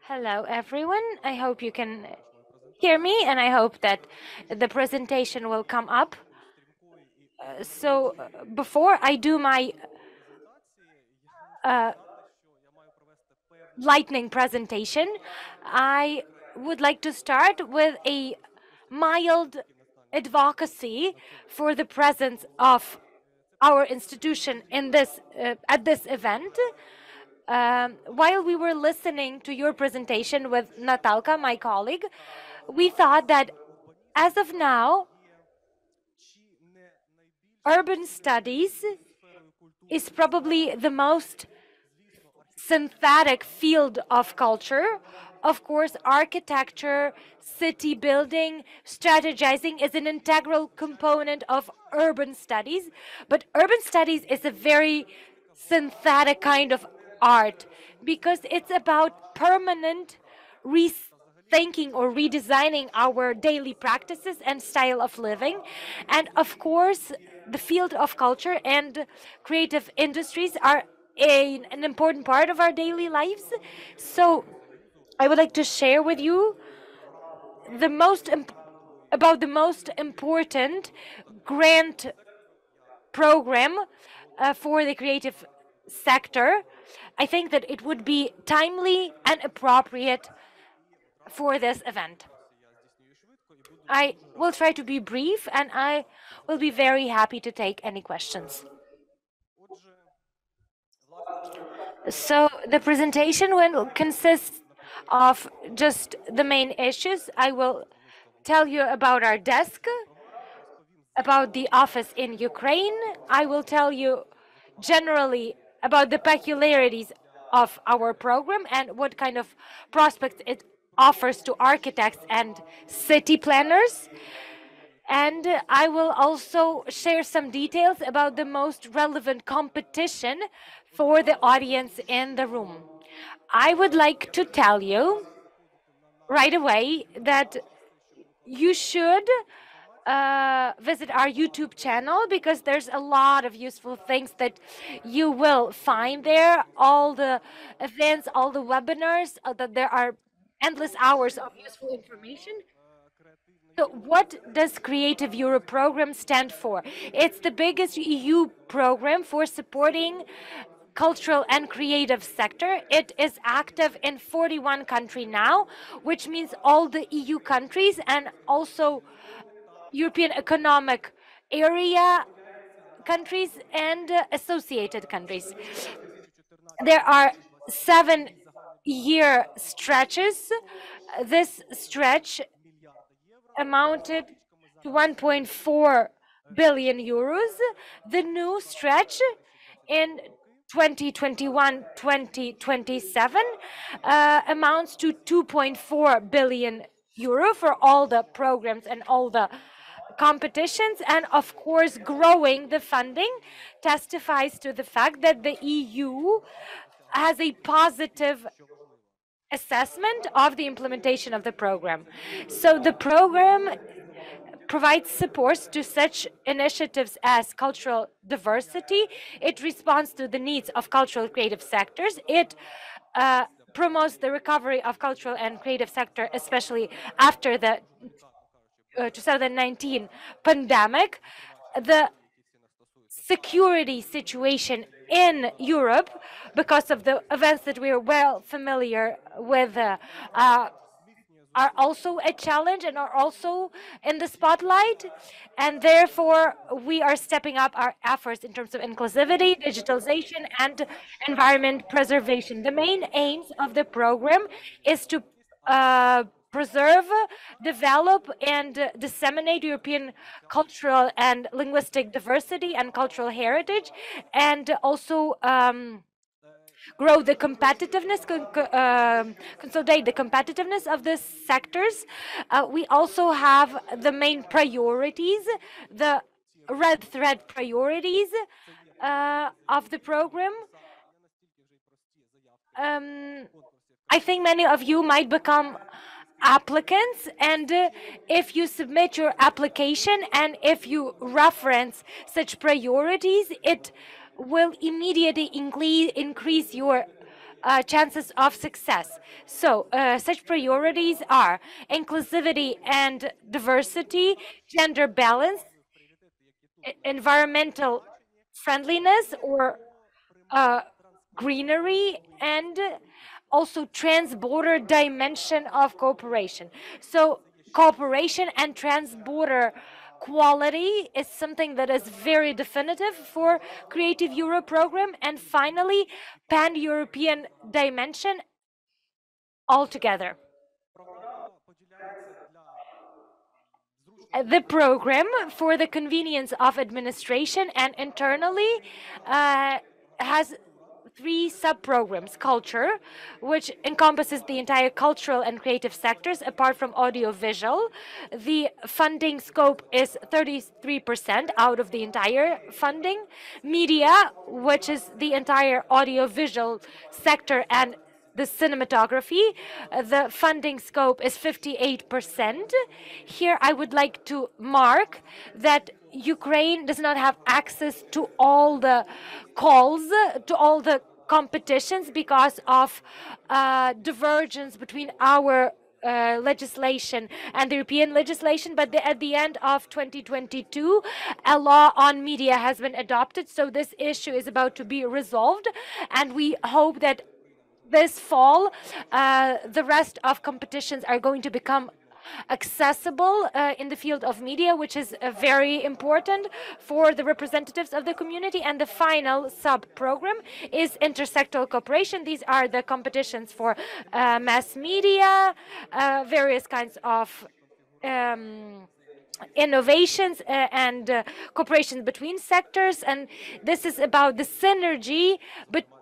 Hello, everyone. I hope you can hear me, and I hope that the presentation will come up. Before I do my lightning presentation, I would like to start with a mild advocacy for the presence of our institution in this at this event. While we were listening to your presentation with Natalka, my colleague, we thought that as of now, urban studies is probably the most synthetic field of culture. Of course, architecture, city building, strategizing is an integral component of urban studies, but urban studies is a very synthetic kind of art because it's about permanent rethinking or redesigning our daily practices and style of living. And of course, the field of culture and creative industries are an important part of our daily lives. So I would like to share with you about the most important grant program for the creative sector. I think that it would be timely and appropriate for this event. I will try to be brief, and I will be very happy to take any questions. So the presentation will consist of just the main issues. I will tell you about our desk, about the office in Ukraine. I will tell you generally about the peculiarities of our program and what kind of prospects it offers to architects and city planners. And I will also share some details about the most relevant competition for the audience in the room. I would like to tell you right away that you should visit our YouTube channel because there's a lot of useful things that you will find there. All the events, all the webinars, that there are endless hours of useful information. So what does Creative Europe program stand for? It's the biggest EU program for supporting cultural and creative sector. It is active in 41 countries now, which means all the EU countries and also European Economic Area countries and associated countries. There are 7-year stretches. This stretch amounted to 1.4 billion euros. The new stretch in 2021-2027 amounts to 2.4 billion euro for all the programs and all the competitions. And of course, growing the funding testifies to the fact that the EU has a positive assessment of the implementation of the program. So the program provides support to such initiatives as cultural diversity. It responds to the needs of cultural creative sectors. It promotes the recovery of cultural and creative sector, especially after the 2019 pandemic. The security situation in Europe, because of the events that we are well familiar with, are also a challenge and are also in the spotlight. And therefore, we are stepping up our efforts in terms of inclusivity, digitalization, and environment preservation. The main aims of the program is to preserve, develop, and disseminate European cultural and linguistic diversity and cultural heritage, and also grow the competitiveness, consolidate the competitiveness of the sectors. We also have the main priorities, the red thread priorities of the program. I think many of you might become applicants, and if you submit your application and if you reference such priorities, it will immediately increase your chances of success. So such priorities are inclusivity and diversity, gender balance, environmental friendliness or greenery, and also trans-border dimension of cooperation. So cooperation and trans-border quality is something that is very definitive for Creative Europe program. And finally, pan-European dimension altogether. The program, for the convenience of administration and internally, has three sub-programs. Culture, which encompasses the entire cultural and creative sectors apart from audiovisual. The funding scope is 33% out of the entire funding. Media, which is the entire audiovisual sector and the cinematography, the funding scope is 58%. Here I would like to mark that Ukraine does not have access to all the calls, to all the competitions because of divergence between our legislation and the European legislation, but at the end of 2022, a law on media has been adopted, so this issue is about to be resolved, and we hope that this fall, the rest of competitions are going to become accessible in the field of media, which is very important for the representatives of the community. And the final sub-program is intersectoral cooperation. These are the competitions for mass media, various kinds of innovations and cooperation between sectors, and this is about the synergy between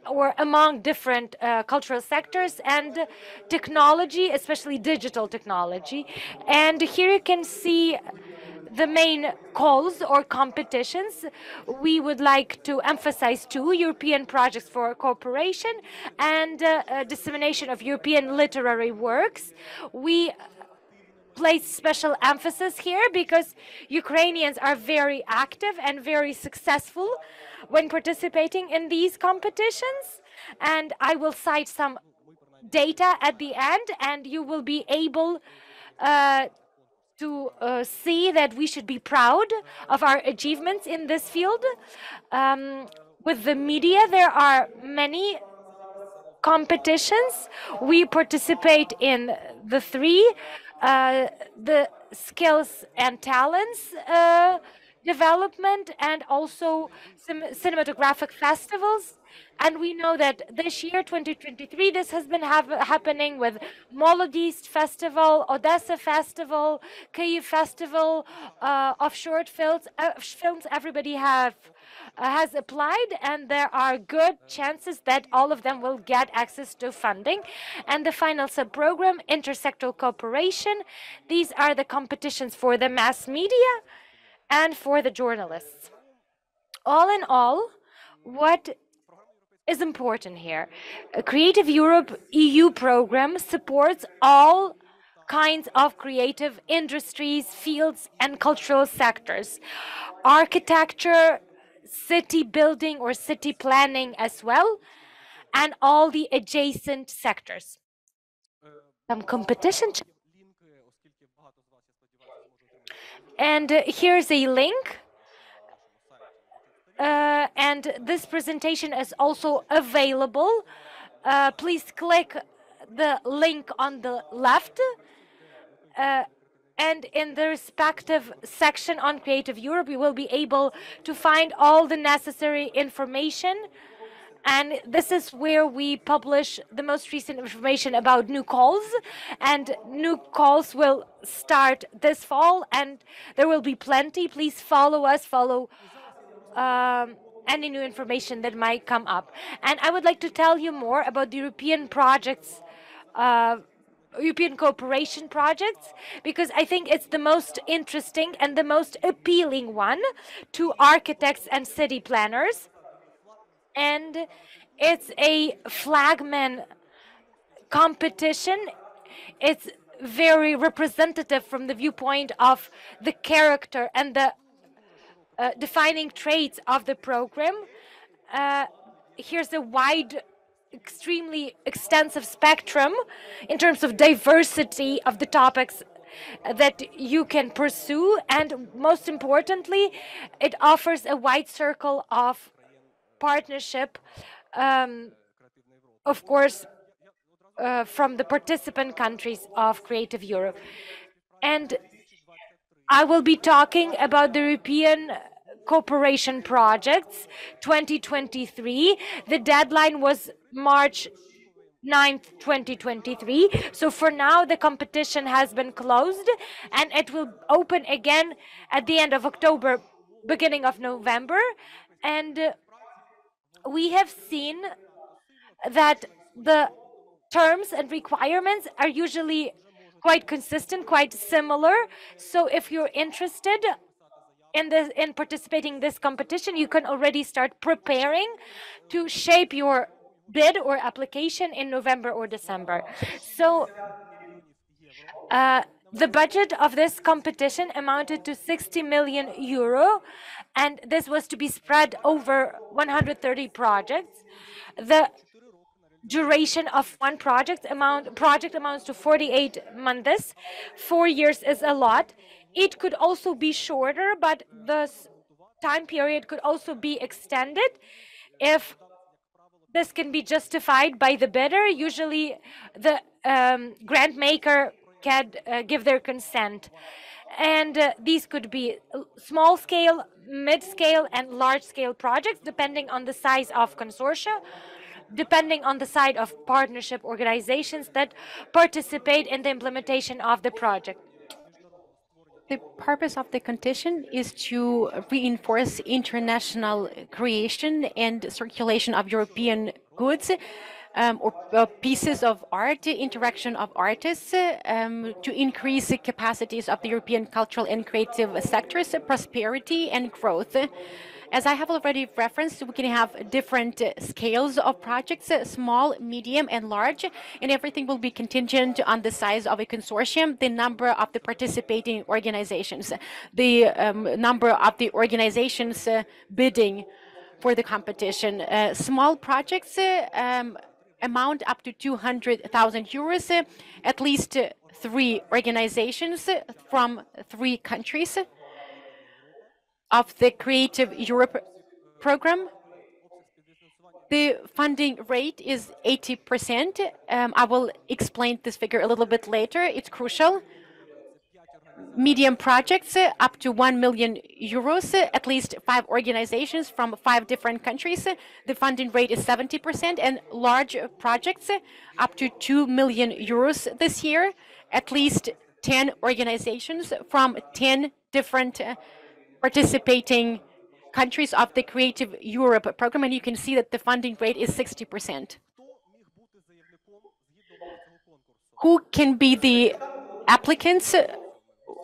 or among different cultural sectors and technology, especially digital technology. And here you can see the main calls or competitions. We would like to emphasize two: European projects for cooperation and dissemination of European literary works. We place special emphasis here because Ukrainians are very active and very successful when participating in these competitions. And I will cite some data at the end, and you will be able to see that we should be proud of our achievements in this field. With the media, there are many competitions. We participate in the three, the skills and talents development, and also some cinematographic festivals. And we know that this year, 2023, this has been happening with Molodist Festival, Odessa Festival, Kyiv Festival of short films. Everybody has applied, and there are good chances that all of them will get access to funding. And the final sub-program, intersectoral cooperation. These are the competitions for the mass media and for the journalists. All in all, what is important here? A Creative Europe EU program supports all kinds of creative industries, fields, and cultural sectors. Architecture, city building or city planning as well, and all the adjacent sectors. Some competition. And here's a link. And this presentation is also available. Please click the link on the left. And in the respective section on Creative Europe, you will be able to find all the necessary information. And this is where we publish the most recent information about new calls. And new calls will start this fall, and there will be plenty. Please follow us, follow any new information that might come up. And I would like to tell you more about the European projects, European cooperation projects, because I think it's the most interesting and the most appealing one to architects and city planners. And it's a flagman competition. It's very representative from the viewpoint of the character and the defining traits of the program. Here's a wide extremely extensive spectrum in terms of diversity of the topics that you can pursue, and most importantly, it offers a wide circle of partnership, of course, from the participant countries of Creative Europe. And I will be talking about the European cooperation projects 2023. The deadline was March 9th, 2023. So for now, the competition has been closed and it will open again at the end of October, beginning of November. And we have seen that the terms and requirements are usually quite consistent, quite similar. So if you're interested in participating in this competition, you can already start preparing to shape your bid or application in November or December. So the budget of this competition amounted to 60 million euro, and this was to be spread over 130 projects. The duration of one project amounts to 48 months. 4 years is a lot. It could also be shorter, but the time period could also be extended if this can be justified by the bidder. Usually the grant maker can give their consent. And these could be small scale, mid scale, and large scale projects, depending on the size of consortia, depending on the size of partnership organizations that participate in the implementation of the project. The purpose of the competition is to reinforce international creation and circulation of European goods or pieces of art, interaction of artists, to increase the capacities of the European cultural and creative sectors, prosperity and growth. As I have already referenced, we can have different scales of projects, small, medium, and large, and everything will be contingent on the size of a consortium, the number of the participating organizations, the number of the organizations bidding for the competition. Small projects amount up to 200,000 euros, at least 3 organizations from 3 countries of the Creative Europe program. The funding rate is 80%. I will explain this figure a little bit later. It's crucial. Medium projects up to 1 million euros, at least 5 organizations from 5 different countries. The funding rate is 70%, and large projects up to 2 million euros this year, at least 10 organizations from 10 different participating countries of the Creative Europe program, and you can see that the funding rate is 60%. Who can be the applicants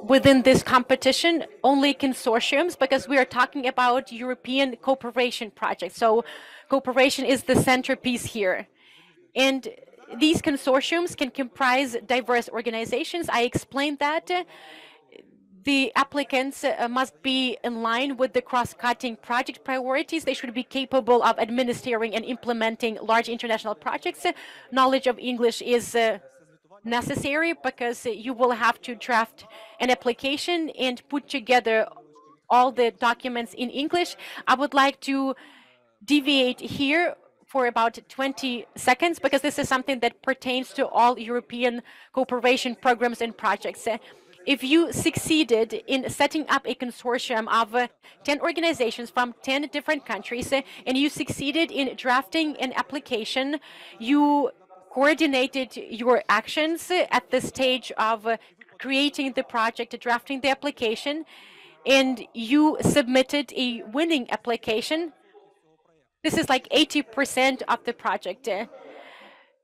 within this competition? Only consortiums, because we are talking about European cooperation projects. So cooperation is the centerpiece here. And these consortiums can comprise diverse organizations. I explained that. The applicants must be in line with the cross-cutting project priorities. They should be capable of administering and implementing large international projects. Knowledge of English is necessary because you will have to draft an application and put together all the documents in English. I would like to deviate here for about 20 seconds because this is something that pertains to all European cooperation programs and projects. If you succeeded in setting up a consortium of 10 organizations from 10 different countries, and you succeeded in drafting an application, you coordinated your actions at the stage of creating the project, drafting the application, and you submitted a winning application, this is like 80% of the project.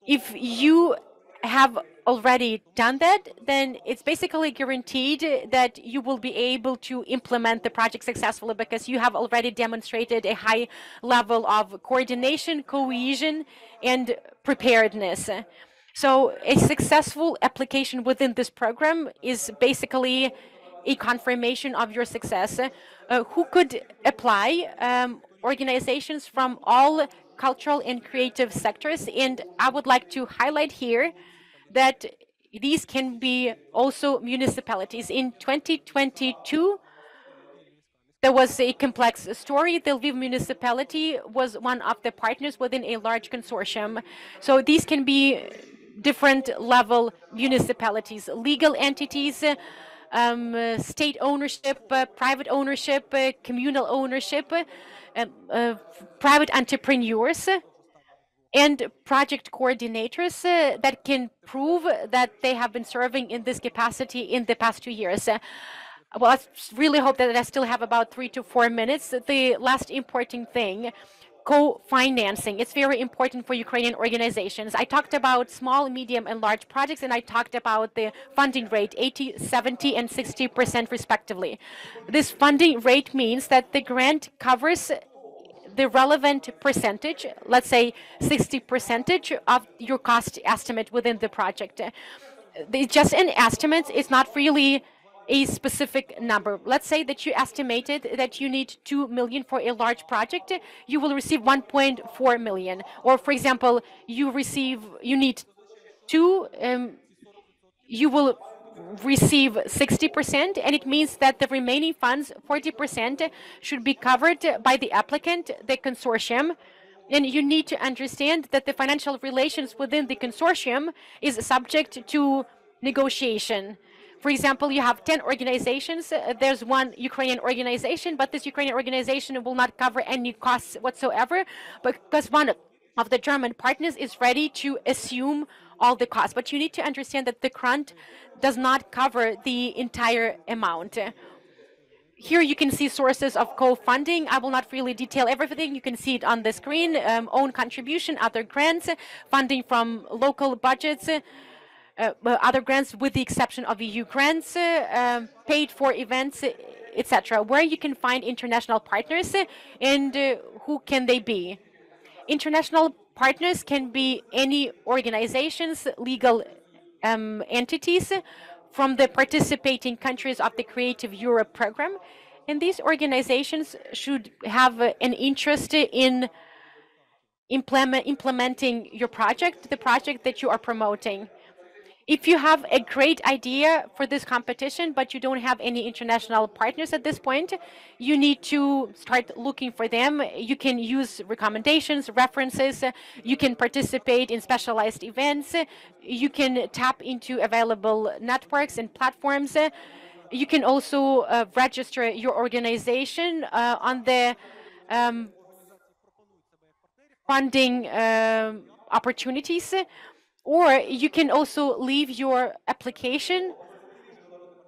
If you have already done that, then it's basically guaranteed that you will be able to implement the project successfully because you have already demonstrated a high level of coordination, cohesion, and preparedness. So a successful application within this program is basically a confirmation of your success. Who could apply? Organizations from all cultural and creative sectors. And I would like to highlight here that these can be also municipalities. In 2022, there was a complex story. The Lviv municipality was one of the partners within a large consortium. So these can be different level municipalities, legal entities, state ownership, private ownership, communal ownership, private entrepreneurs, and project coordinators that can prove that they have been serving in this capacity in the past 2 years. Well, I really hope that I still have about 3 to 4 minutes. The last important thing, co-financing. It's very important for Ukrainian organizations. I talked about small, medium, and large projects, and I talked about the funding rate, 80, 70, and 60% respectively. This funding rate means that the grant covers the relevant percentage, let's say 60% of your cost estimate within the project. It's just an estimate. It's not really a specific number. Let's say that you estimated that you need 2 million for a large project, you will receive 1.4 million. Or for example, you need 2, you will receive 60%, and it means that the remaining funds, 40%, should be covered by the applicant, the consortium. And you need to understand that the financial relations within the consortium is subject to negotiation. For example, you have 10 organizations. There's one Ukrainian organization, but this Ukrainian organization will not cover any costs whatsoever because one of the German partners is ready to assume all the costs. But you need to understand that the grant does not cover the entire amount. Here you can see sources of co-funding. I will not really detail everything. You can see it on the screen. Own contribution, other grants, funding from local budgets, other grants with the exception of EU grants, paid for events, etc. Where you can find international partners and who can they be? International partners can be any organizations, legal entities from the participating countries of the Creative Europe program. And these organizations should have an interest in implementing your project, the project that you are promoting. If you have a great idea for this competition, but you don't have any international partners at this point, you need to start looking for them. You can use recommendations, references, you can participate in specialized events, you can tap into available networks and platforms. You can also register your organization on the funding opportunities. Or you can also leave your application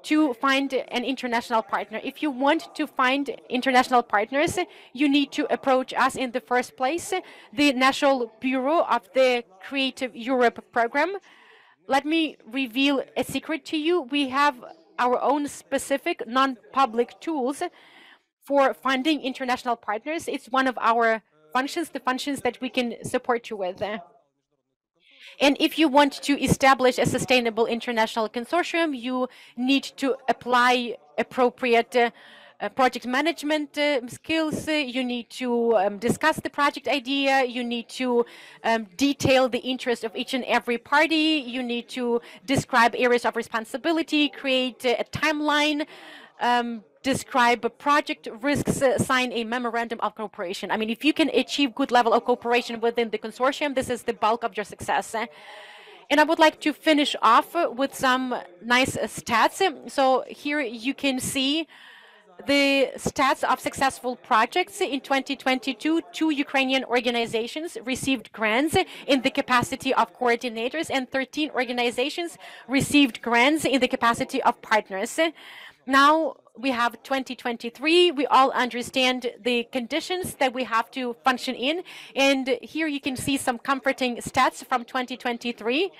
to find an international partner. If you want to find international partners, you need to approach us in the first place, the National Bureau of the Creative Europe program. Let me reveal a secret to you. We have our own specific non-public tools for finding international partners. It's one of our functions, the functions that we can support you with. And if you want to establish a sustainable international consortium, you need to apply appropriate project management skills. You need to discuss the project idea. You need to detail the interest of each and every party. You need to describe areas of responsibility, create a timeline, describe project risks, sign a memorandum of cooperation. I mean, if you can achieve good level of cooperation within the consortium, this is the bulk of your success. And I would like to finish off with some nice stats. So here you can see the stats of successful projects. In 2022, 2 Ukrainian organizations received grants in the capacity of coordinators, and 13 organizations received grants in the capacity of partners. Now we have 2023. We all understand the conditions that we have to function in. And here you can see some comforting stats from 2023.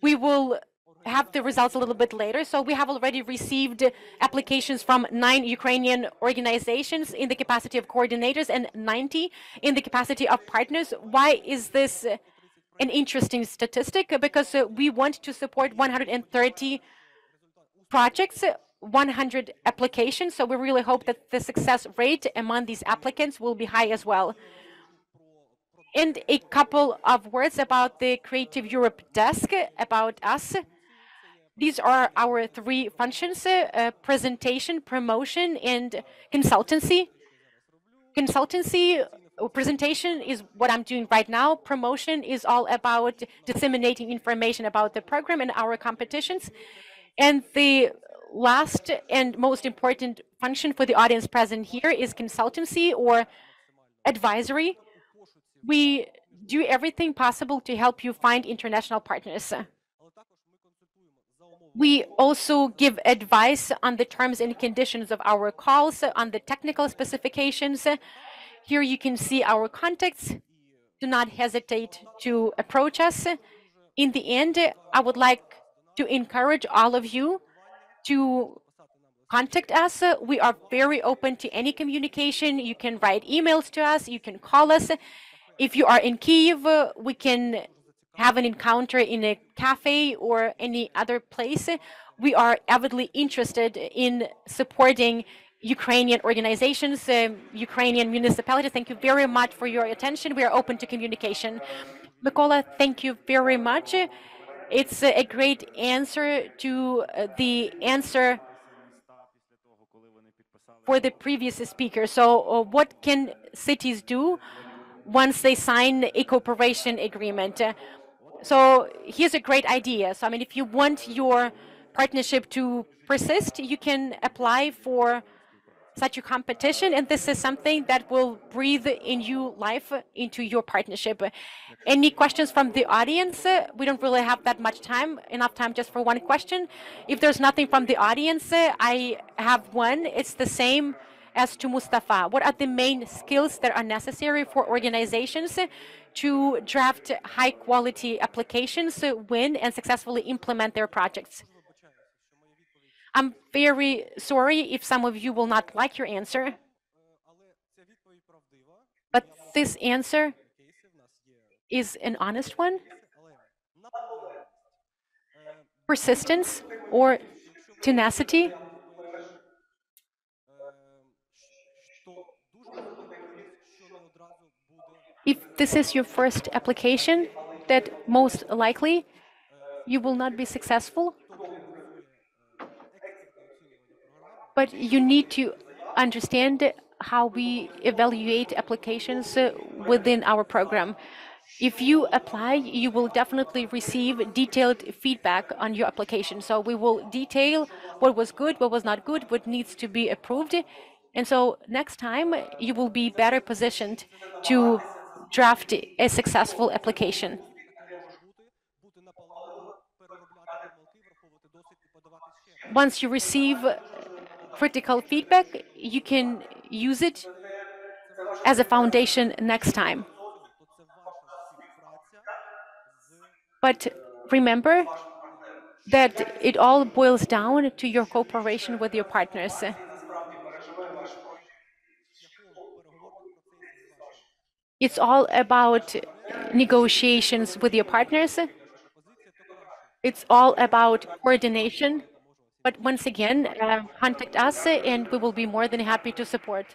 We will have the results a little bit later. So we have already received applications from 9 Ukrainian organizations in the capacity of coordinators and 90 in the capacity of partners. Why is this an interesting statistic? Because we want to support 130 projects 100 applications, so we really hope that the success rate among these applicants will be high as well. And a couple of words about the Creative Europe desk, about us. These are our three functions: presentation, promotion, and consultancy. Presentation is what I'm doing right now. Promotion is all about disseminating information about the program and our competitions. And the last and most important function for the audience present here is consultancy or advisory. We do everything possible to help you find international partners. We also give advice on the terms and conditions of our calls, on the technical specifications. Here you can see our contacts. Do not hesitate to approach us. In the end, I would like to encourage all of you to contact us. We are very open to any communication. You can write emails to us. You can call us. If you are in Kyiv, we can have an encounter in a cafe or any other place. We are avidly interested in supporting Ukrainian organizations, Ukrainian municipalities. Thank you very much for your attention. We are open to communication. Mykola, thank you very much. It's a great answer to the answer for the previous speaker. So what can cities do once they sign a cooperation agreement? So here's a great idea. So I mean, if you want your partnership to persist, you can apply for such a competition, and this is something that will breathe in new life into your partnership. Any questions from the audience? We don't really have that much time, enough time just for one question. If there's nothing from the audience, I have one. It's the same as to Mustafa. What are the main skills that are necessary for organizations to draft high quality applications, win and successfully implement their projects? I'm very sorry if some of you will not like your answer, but this answer is an honest one. Persistence or tenacity. If this is your first application, that most likely you will not be successful, but you need to understand how we evaluate applications within our program. If you apply, you will definitely receive detailed feedback on your application. So we will detail what was good, what was not good, what needs to be approved. And so next time you will be better positioned to draft a successful application. Once you receive critical feedback, you can use it as a foundation next time. But remember that it all boils down to your cooperation with your partners. It's all about negotiations with your partners. It's all about coordination. But once again, contact us and we will be more than happy to support.